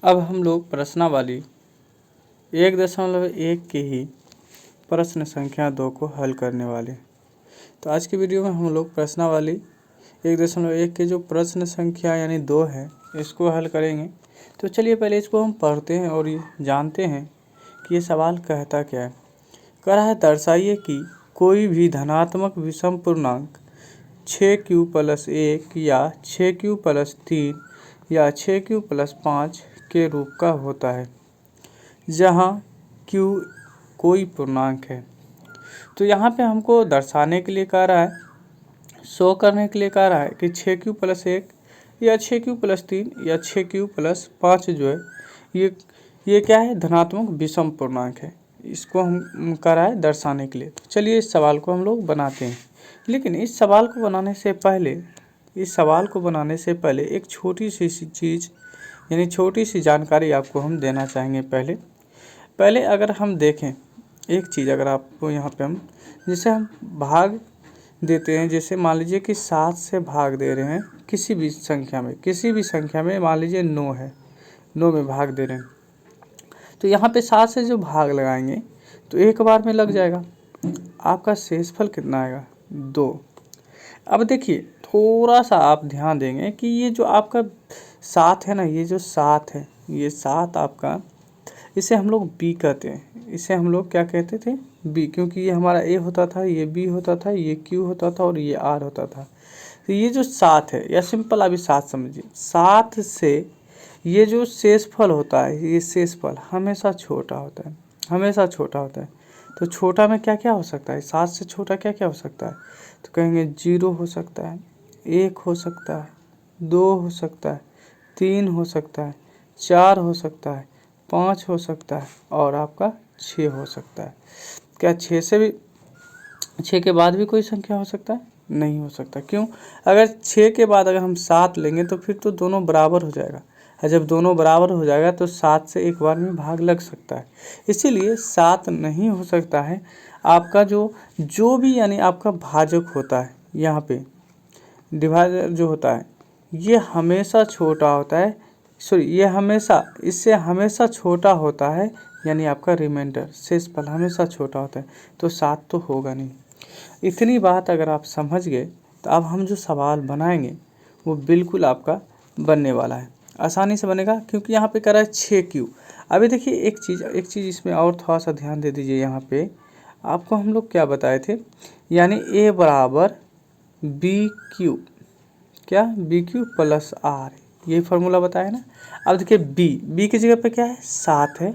अब हम लोग प्रश्नावली 1.1 की ही प्रश्न संख्या 2 को हल करने वाले। तो आज की वीडियो में हम लोग प्रश्नावली 1.1 के जो प्रश्न संख्या यानी 2 है इसको हल करेंगे। तो चलिए पहले इसको हम पढ़ते हैं और ये जानते हैं कि ये सवाल कहता क्या है। कह रहा है दर्शाइए कि कोई भी धनात्मक विषम पूर्णांक 6q + 1 या 6q + 3 या 6q + 5 के रूप का होता है जहाँ q कोई पूर्णांक है। तो यहाँ पे हमको दर्शाने के लिए कह रहा है, शो करने के लिए कह रहा है कि 6q + 1 या 6q + 3 या 6q + 5 जो है ये क्या है, धनात्मक विषम पूर्णांक है। इसको हम कह रहा है दर्शाने के लिए। तो चलिए इस सवाल को हम लोग बनाते हैं। लेकिन इस सवाल को बनाने से पहले एक छोटी सी चीज़ यानी छोटी सी जानकारी आपको हम देना चाहेंगे। पहले अगर हम देखें एक चीज़, अगर आपको यहाँ पे हम जैसे हम भाग देते हैं, जैसे मान लीजिए कि 7 से भाग दे रहे हैं किसी भी संख्या में मान लीजिए 9 है, 9 में भाग दे रहे हैं। तो यहाँ पे 7 से जो भाग लगाएंगे तो एक बार में लग जाएगा। आपका शेषफल कितना आएगा, 2। अब देखिए थोड़ा सा आप ध्यान देंगे कि ये जो आपका 7 है ना, ये जो 7 है, ये 7 आपका, इसे हम लोग बी कहते हैं। इसे हम लोग क्या कहते थे, बी, क्योंकि ये हमारा ए होता था, ये बी होता था, ये क्यू होता था और ये आर होता था। तो ये जो 7 है या सिंपल अभी 7 समझिए, 7 से ये जो शेषफल होता है, ये शेषफल हमेशा छोटा होता है, हमेशा छोटा होता है। तो छोटा में क्या क्या हो सकता है, 7 से छोटा क्या क्या हो सकता है, तो कहेंगे 0 हो सकता है, 1 हो सकता है, 2 हो सकता है, 3 हो सकता है, 4 हो सकता है, 5 हो सकता है और आपका 6 हो सकता है। क्या 6 के बाद भी कोई संख्या हो सकता है, नहीं हो सकता। क्यों, अगर 6 के बाद अगर हम 7 लेंगे तो फिर तो दोनों बराबर हो जाएगा, और जब दोनों बराबर हो जाएगा तो 7 से एक बार में भाग लग सकता है। इसीलिए 7 नहीं हो सकता है। आपका जो भी यानी आपका भाजक होता है, यहाँ पे डिवाइडर जो होता है, ये हमेशा छोटा होता है, इससे हमेशा छोटा होता है, यानी आपका रिमाइंडर शेषफल हमेशा छोटा होता है। तो 7 तो होगा नहीं। इतनी बात अगर आप समझ गए तो अब हम जो सवाल बनाएंगे वो बिल्कुल आपका बनने वाला है, आसानी से बनेगा, क्योंकि यहाँ पे कर रहा है 6q। अभी देखिए एक चीज़ इसमें और थोड़ा सा ध्यान दे दीजिए। यहाँ पे आपको हम लोग क्या बताए थे, यानी a बराबर BQ, क्या BQ + R, ये फार्मूला बताया ना। अब देखिए b की जगह पे क्या है, 7 है,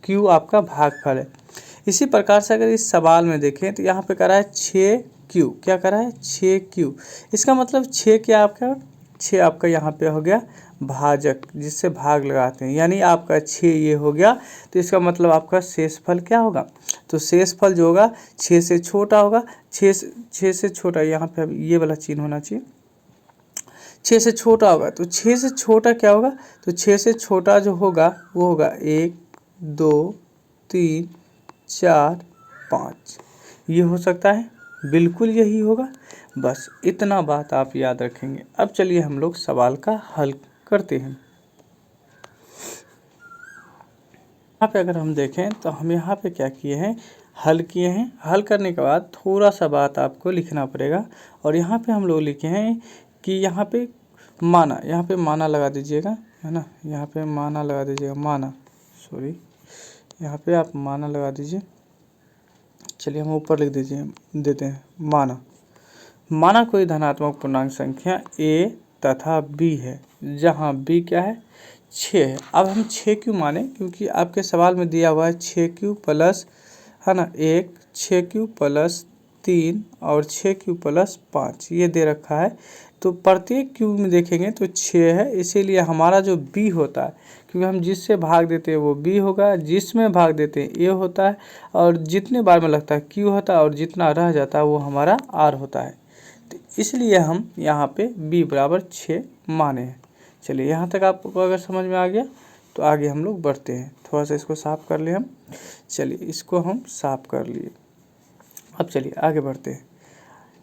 q आपका भागफल है। इसी प्रकार से अगर इस सवाल में देखें तो यहाँ पे कह रहा है 6q, क्या कह रहा है 6q। इसका मतलब 6 क्या आपका, 6 आपका यहाँ पे हो गया भाजक, जिससे भाग लगाते हैं, यानी आपका 6 ये हो गया। तो इसका मतलब आपका शेषफल क्या होगा, तो शेषफल जो होगा 6 से छोटा होगा। 6 से छोटा, यहाँ पे ये वाला चिन्ह होना चाहिए, 6 से छोटा होगा। तो 6 से छोटा क्या होगा, तो 6 से छोटा जो होगा वो होगा 1 2 3 4 5, ये हो सकता है, बिल्कुल यही होगा। बस इतना बात आप याद रखेंगे। अब चलिए हम लोग सवाल का हल करते हैं। यहाँ पे अगर हम देखें तो हम यहाँ पे क्या किए हैं, हल किए हैं। हल करने के बाद थोड़ा सा बात आपको लिखना पड़ेगा, और यहाँ पे हम लोग लिखे हैं कि यहाँ पे माना, यहाँ पे माना लगा दीजिएगा, है ना, यहाँ पे माना लगा दीजिएगा, यहाँ पे आप माना लगा दीजिए। चलिए हम ऊपर लिख देते हैं माना कोई धनात्मक पूर्णांक संख्या a तथा b है, जहाँ b क्या है, 6 है। अब हम 6 क्यों माने, क्योंकि आपके सवाल में दिया हुआ है 6q प्लस, है ना, 1, 6q + 3 और 6q + 5 ये दे रखा है। तो प्रत्येक क्यू में देखेंगे तो 6 है, इसीलिए हमारा जो b होता है, क्योंकि हम जिससे भाग देते हैं वो b होगा, जिसमें भाग देते हैं a होता है, और जितने बार में लगता है q होता है, और जितना रह जाता है वो हमारा r होता है। तो इसलिए हम यहाँ पे b बराबर 6 माने हैं। चलिए यहाँ तक आपको अगर समझ में आ गया तो आगे हम लोग बढ़ते हैं। थोड़ा सा इसको साफ़ कर लिए हम, चलिए इसको हम साफ़ कर लिए। अब चलिए आगे बढ़ते हैं,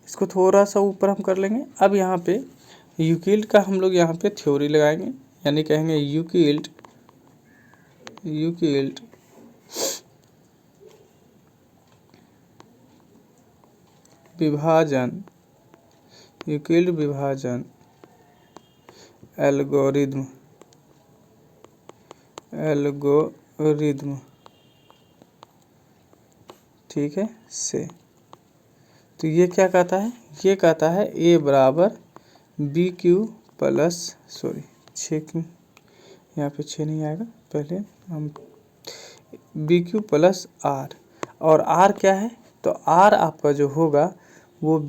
इसको थोड़ा सा ऊपर हम कर लेंगे। अब यहाँ पे यूक्लिड का हम लोग यहाँ पे थ्योरी लगाएंगे, यानी कहेंगे यूक्लिड यूक्लिड विभाजन एल्गोरिथम ठीक है से। तो ये क्या कहता है, ये कहता है ए बराबर B Q plus sorry 6 Q, यहाँ पे 6 नहीं आएगा, पहले हम बी क्यू प्लस आर, और आर क्या है, तो आर आपका जो होगा वो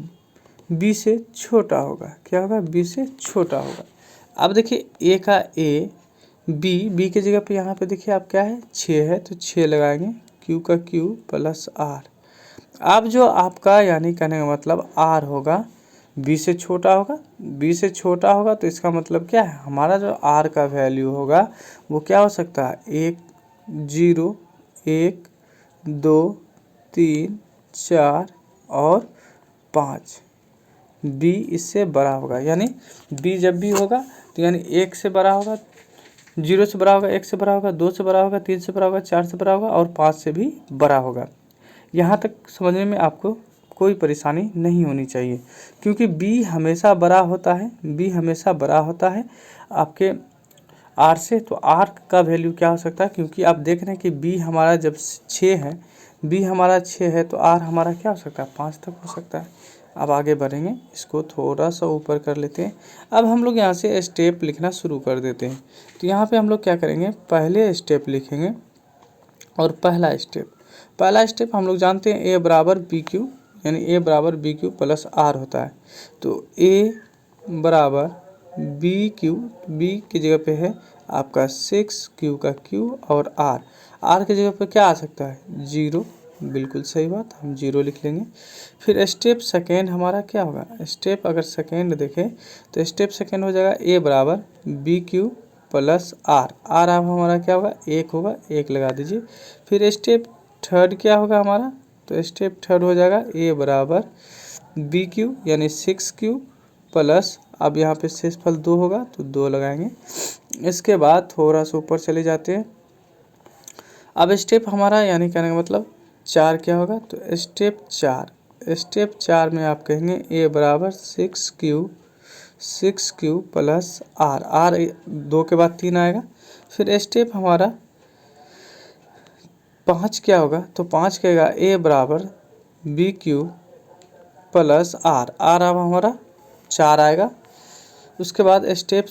बी से छोटा होगा। क्या होगा, बी से छोटा होगा। अब देखिए ए का ए, बी की जगह पे यहाँ पे देखिए आप क्या है 6 है, तो 6 लगाएंगे, क्यू का क्यू प्लस आर। अब जो आपका यानी कहने का मतलब आर होगा बी से छोटा होगा, बी से छोटा होगा, तो इसका मतलब क्या है, हमारा जो आर का वैल्यू होगा वो क्या हो सकता है 1 0 1 2 3 4 और 5। बी इससे बड़ा होगा, यानी बी जब भी होगा तो यानी 1 से बड़ा होगा, 0 से बड़ा होगा, 1 से बड़ा होगा, 2 से बड़ा होगा, 3 से बड़ा होगा, 4 से बड़ा होगा और 5 से भी बड़ा होगा। यहाँ तक समझने में आपको कोई परेशानी नहीं होनी चाहिए, क्योंकि बी हमेशा बड़ा होता है, बी हमेशा बड़ा होता है आपके आर से। तो आर का वैल्यू क्या हो सकता है, क्योंकि आप देख रहे हैं कि बी हमारा जब 6 है, बी हमारा 6 है, तो आर हमारा क्या हो सकता है 5 तक हो सकता है। अब आगे बढ़ेंगे, इसको थोड़ा सा ऊपर कर लेते हैं। अब हम लोग यहाँ से स्टेप लिखना शुरू कर देते हैं। तो यहाँ पे हम लोग क्या करेंगे, पहले स्टेप लिखेंगे, और पहला स्टेप हम लोग जानते हैं ए बराबर बी क्यू, यानी ए बराबर बी क्यू प्लस आर होता है। तो ए बराबर बी क्यू, बी की जगह पे है आपका 6 क्यू का क्यू और आर की जगह पे क्या आ सकता है 0, बिल्कुल सही बात, हम 0 लिख लेंगे। फिर स्टेप सेकेंड हमारा क्या होगा, स्टेप अगर सेकेंड देखें तो स्टेप सेकेंड हो जाएगा ए बराबर बी क्यू प्लस आर अब हमारा क्या होगा 1 होगा, 1 लगा दीजिए। फिर स्टेप थर्ड क्या होगा हमारा, तो स्टेप थर्ड हो जाएगा ए बराबर बी क्यू यानी 6 क्यू प्लस, अब यहाँ पे शेषफल 2 होगा तो 2 लगाएंगे। इसके बाद थोड़ा सा ऊपर चले जाते हैं। अब स्टेप हमारा यानी कहने का मतलब 4 क्या होगा, तो स्टेप 4 में आप कहेंगे ए बराबर 6 क्यू प्लस आर 2 के बाद 3 आएगा। फिर स्टेप हमारा 5 क्या होगा, तो 5 कहेगा ए बराबर बी क्यू प्लस आर अब हमारा 4 आएगा। उसके बाद स्टेप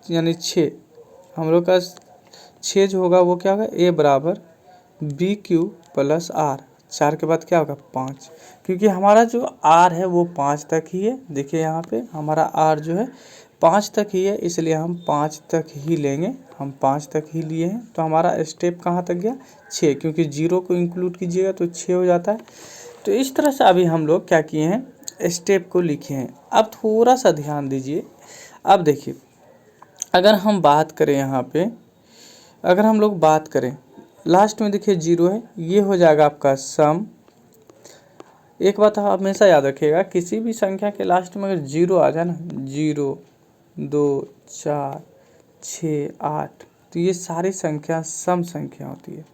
यानी 6 हम लोग का 6 जो होगा वो क्या होगा ए बराबर बी क्यू प्लस आर, 4 के बाद क्या होगा 5, क्योंकि हमारा जो आर है वो 5 तक ही है। देखिए यहाँ पे हमारा आर जो है 5 तक ही है, इसलिए हम 5 तक ही लेंगे, हम 5 तक ही लिए हैं। तो हमारा स्टेप कहाँ तक गया 6, क्योंकि 0 को इंक्लूड कीजिएगा तो 6 हो जाता है। तो इस तरह से अभी हम लोग क्या किए हैं, स्टेप को लिखे हैं। अब थोड़ा सा ध्यान दीजिए। अब देखिए अगर हम बात करें यहाँ पे, अगर हम लोग बात करें लास्ट में देखिए 0 है, ये हो जाएगा आपका सम। एक बात आप हमेशा याद रखिएगा, किसी भी संख्या के लास्ट में अगर 0 आ जाए ना, 0 2 4 6 8, तो ये सारी संख्या सम संख्या होती है,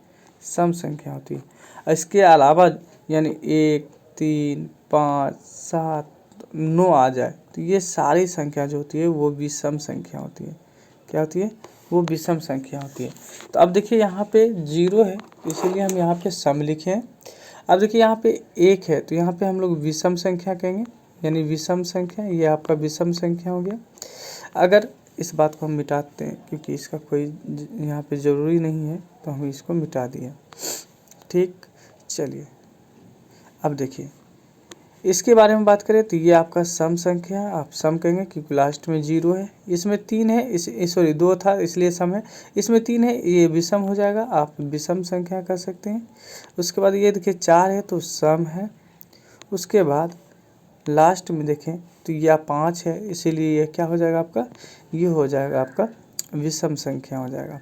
सम संख्या होती है। इसके अलावा यानी 1 3 5 7 9 आ जाए तो ये सारी संख्या जो होती है वो विषम संख्या होती है। क्या होती है, वो विषम संख्या होती है। तो अब देखिए यहाँ पे 0 है, इसीलिए हम यहाँ पे सम लिखे हैं। अब देखिए यहाँ पे 1 है, तो यहाँ पे हम लोग विषम संख्या कहेंगे, यानी विषम संख्या, ये आपका विषम संख्या हो गया। अगर इस बात को हम मिटाते हैं, क्योंकि इसका कोई यहाँ पे ज़रूरी नहीं है, तो हम इसको मिटा दिए। ठीक, चलिए अब देखिए इसके बारे में बात करें तो ये आपका सम संख्या है, आप सम कहेंगे क्योंकि लास्ट में 0 है। इसमें 3 है, इस सॉरी 2 था इसलिए सम है। इसमें 3 है, ये विषम हो जाएगा, आप विषम संख्या कर सकते हैं। उसके बाद ये देखिए 4 है तो सम है। उसके बाद लास्ट में देखें तो यह 5 है, इसीलिए ये क्या हो जाएगा आपका, ये हो जाएगा आपका विषम संख्या हो जाएगा।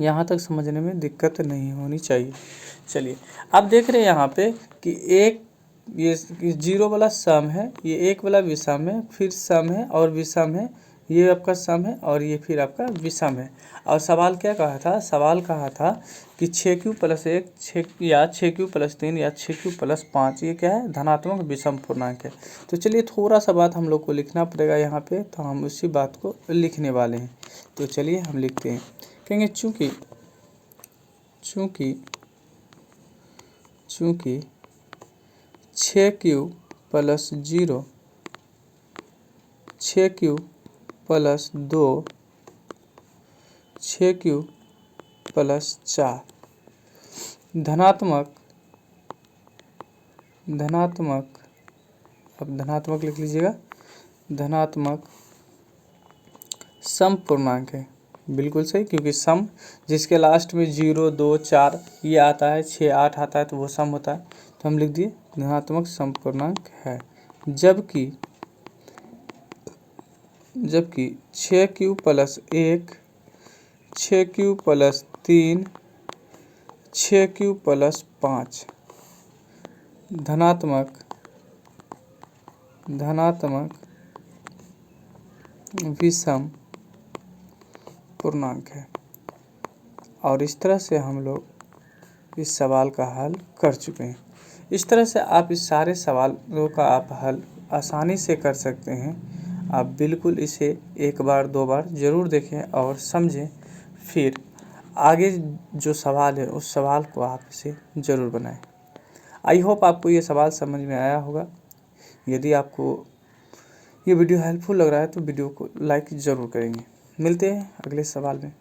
यहाँ तक समझने में दिक्कत नहीं होनी चाहिए। चलिए अब देख रहे हैं यहाँ पे कि एक ये 0 वाला सम है, ये 1 वाला विषम है, फिर सम है और विषम है, ये आपका सम है और ये फिर आपका विषम है। और सवाल क्या कहा था, सवाल कहा था कि 6q+1 या 6q+3 या 6q+5 ये क्या है, धनात्मक विषम पूर्णांक है। तो चलिए थोड़ा सा बात हम लोग को लिखना पड़ेगा यहाँ पे, तो हम उसी बात को लिखने वाले हैं। तो चलिए हम लिखते हैं, कहेंगे चूँकि 6q+0 6q+2 6q+4 धनात्मक, अब धनात्मक लिख लीजिएगा, धनात्मक सम पूर्णांक है। बिल्कुल सही, क्योंकि सम जिसके लास्ट में 0, 2, 4 ये आता है, 6, 8 आता है तो वो सम होता है। तो हम लिख दिए धनात्मक सम पूर्णांक है। जबकि 6q+1 6q+3 6q+5 धनात्मक विषम पूर्णांक है। और इस तरह से हम लोग इस सवाल का हल कर चुके हैं। इस तरह से आप इस सारे सवालों का आप हल आसानी से कर सकते हैं। आप बिल्कुल इसे एक बार 2 बार ज़रूर देखें और समझें, फिर आगे जो सवाल है उस सवाल को आप इसे ज़रूर बनाएं। आई होप आपको ये सवाल समझ में आया होगा। यदि आपको ये वीडियो हेल्पफुल लग रहा है तो वीडियो को लाइक ज़रूर करेंगे। मिलते हैं अगले सवाल में।